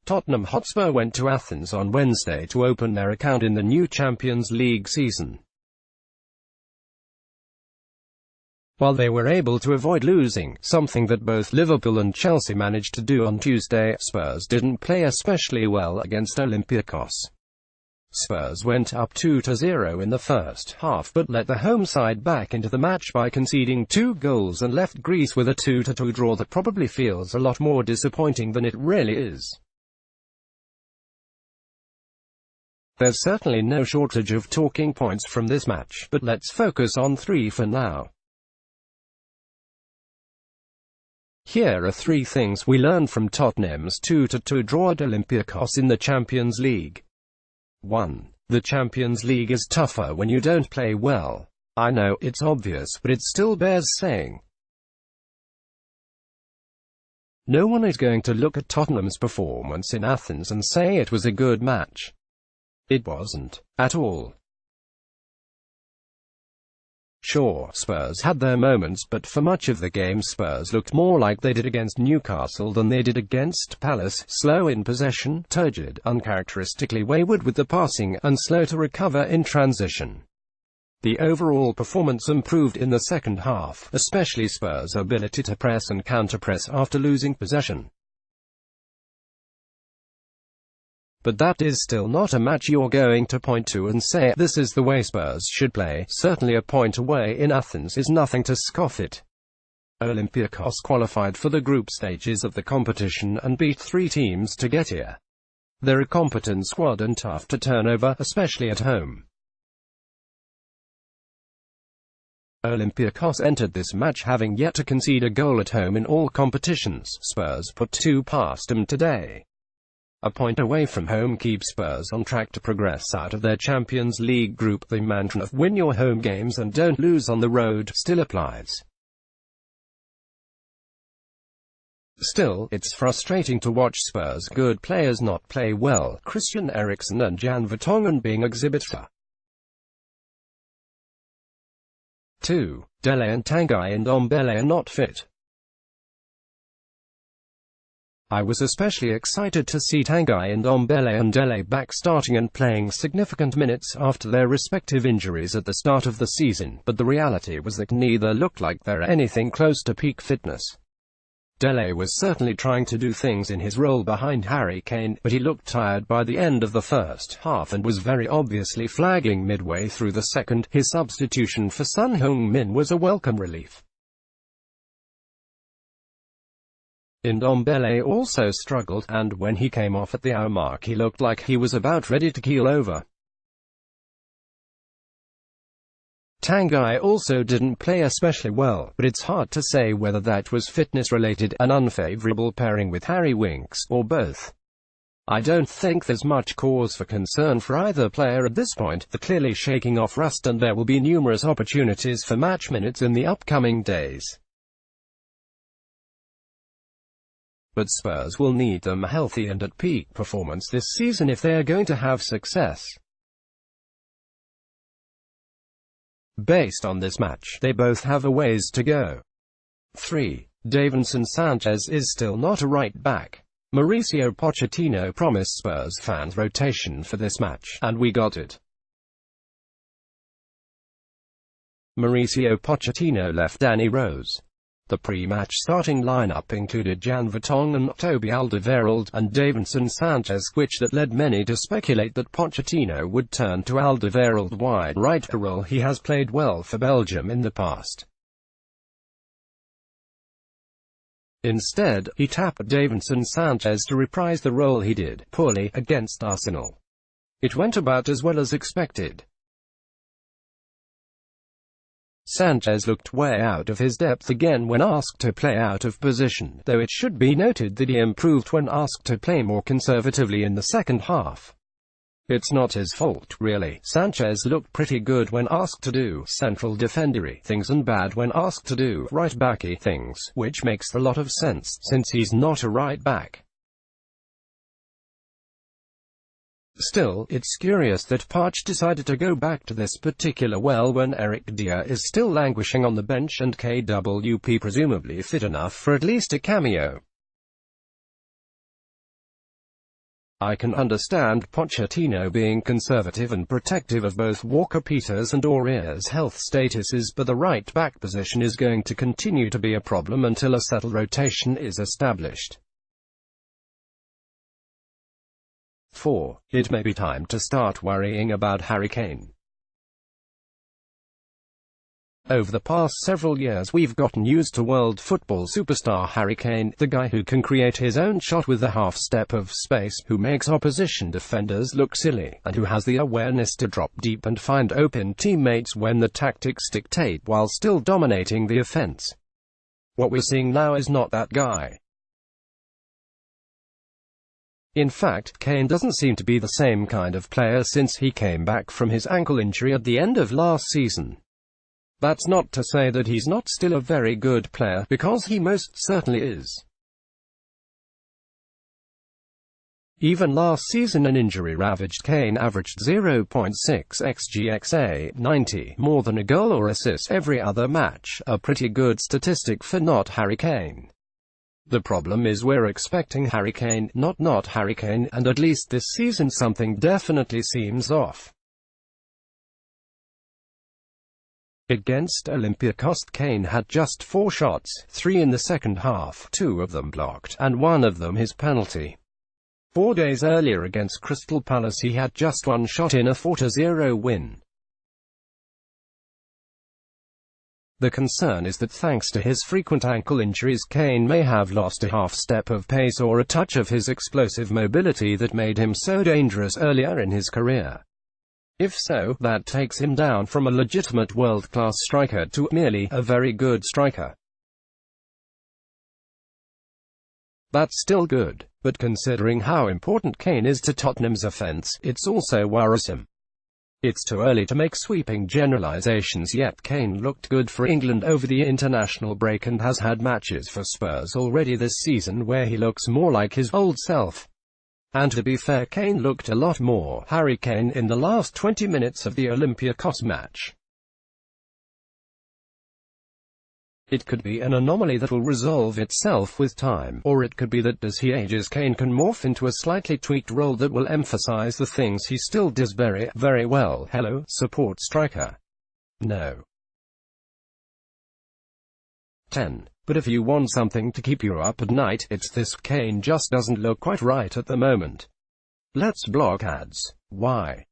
Tottenham Hotspur went to Athens on Wednesday to open their account in the new Champions League season. While they were able to avoid losing, something that both Liverpool and Chelsea managed to do on Tuesday, Spurs didn't play especially well against Olympiacos. Spurs went up 2-0 in the first half but let the home side back into the match by conceding 2 goals and left Greece with a 2-2 draw that probably feels a lot more disappointing than it really is. There's certainly no shortage of talking points from this match, but let's focus on 3 for now. Here are 3 things we learned from Tottenham's 2-2 draw at Olympiacos in the Champions League. 1. The Champions League is tougher when you don't play well. I know, it's obvious, but it still bears saying. No one is going to look at Tottenham's performance in Athens and say it was a good match. It wasn't, at all. Sure, Spurs had their moments, but for much of the game Spurs looked more like they did against Newcastle than they did against Palace, slow in possession, turgid, uncharacteristically wayward with the passing, and slow to recover in transition. The overall performance improved in the second half, especially Spurs' ability to press and counter-press after losing possession. But that is still not a match you're going to point to and say, this is the way Spurs should play. Certainly a point away in Athens is nothing to scoff at. Olympiacos qualified for the group stages of the competition and beat 3 teams to get here. They're a competent squad and tough to turn over, especially at home. Olympiacos entered this match having yet to concede a goal at home in all competitions. Spurs put 2 past them today. A point away from home keeps Spurs on track to progress out of their Champions League group. The mantra of win your home games and don't lose on the road still applies. Still, it's frustrating to watch Spurs' good players not play well. Christian Eriksen and Jan Vertonghen being exhibits. 2. Dele and Tanguy and Ndombele are not fit. I was especially excited to see Tanguy and Ndombele and Dele back starting and playing significant minutes after their respective injuries at the start of the season, but the reality was that neither looked like they're anything close to peak fitness. Dele was certainly trying to do things in his role behind Harry Kane, but he looked tired by the end of the first half and was very obviously flagging midway through the second. His substitution for Son Heung-min was a welcome relief. Ndombele also struggled, and when he came off at the hour mark he looked like he was about ready to keel over. Tanguy also didn't play especially well, but it's hard to say whether that was fitness-related, an unfavourable pairing with Harry Winks, or both. I don't think there's much cause for concern for either player at this point. They're clearly shaking off rust and there will be numerous opportunities for match minutes in the upcoming days. But Spurs will need them healthy and at peak performance this season if they are going to have success. Based on this match, they both have a ways to go. 3. Davinson Sanchez is still not a right back. Mauricio Pochettino promised Spurs fans rotation for this match, and we got it. Mauricio Pochettino left Danny Rose. The pre-match starting lineup included Jan Vertonghen, Toby Alderweireld, and Davinson Sanchez, which that led many to speculate that Pochettino would turn to Alderweireld wide right, a role he has played well for Belgium in the past. Instead, he tapped Davinson Sanchez to reprise the role he did poorly against Arsenal. It went about as well as expected. Sanchez looked way out of his depth again when asked to play out of position, though it should be noted that he improved when asked to play more conservatively in the second half. It's not his fault, really. Sanchez looked pretty good when asked to do central defendery things and bad when asked to do right-backy things, which makes a lot of sense, since he's not a right back. Still, it's curious that Poch decided to go back to this particular well when Eric Dier is still languishing on the bench and KWP presumably fit enough for at least a cameo. I can understand Pochettino being conservative and protective of both Walker-Peters and Aurier's health statuses, but the right-back position is going to continue to be a problem until a settled rotation is established. 4. It may be time to start worrying about Harry Kane. Over the past several years we've gotten used to world football superstar Harry Kane, the guy who can create his own shot with a half-step of space, who makes opposition defenders look silly, and who has the awareness to drop deep and find open teammates when the tactics dictate, while still dominating the offense. What we're seeing now is not that guy. In fact, Kane doesn't seem to be the same kind of player since he came back from his ankle injury at the end of last season. That's not to say that he's not still a very good player, because he most certainly is. Even last season an injury-ravaged Kane averaged 0.6 xG/XA, 90, more than a goal or assist every other match, a pretty good statistic for not Harry Kane. The problem is we're expecting Harry Kane, not Harry Kane, and at least this season something definitely seems off. Against Olympiacos, Kane had just 4 shots, 3 in the second half, 2 of them blocked, and 1 of them his penalty. 4 days earlier against Crystal Palace he had just 1 shot in a 4-0 win. The concern is that thanks to his frequent ankle injuries Kane may have lost a half-step of pace or a touch of his explosive mobility that made him so dangerous earlier in his career. If so, that takes him down from a legitimate world-class striker to merely a very good striker. That's still good, but considering how important Kane is to Tottenham's offence, it's also worrisome. It's too early to make sweeping generalisations yet. Kane looked good for England over the international break and has had matches for Spurs already this season where he looks more like his old self. And to be fair, Kane looked a lot more Harry Kane in the last 20 minutes of the Olympiacos match. It could be an anomaly that will resolve itself with time, or it could be that as he ages Kane can morph into a slightly tweaked role that will emphasize the things he still does very well. Hello, support striker. No. 10. But if you want something to keep you up at night, it's this: Kane just doesn't look quite right at the moment. Let's block ads. Why?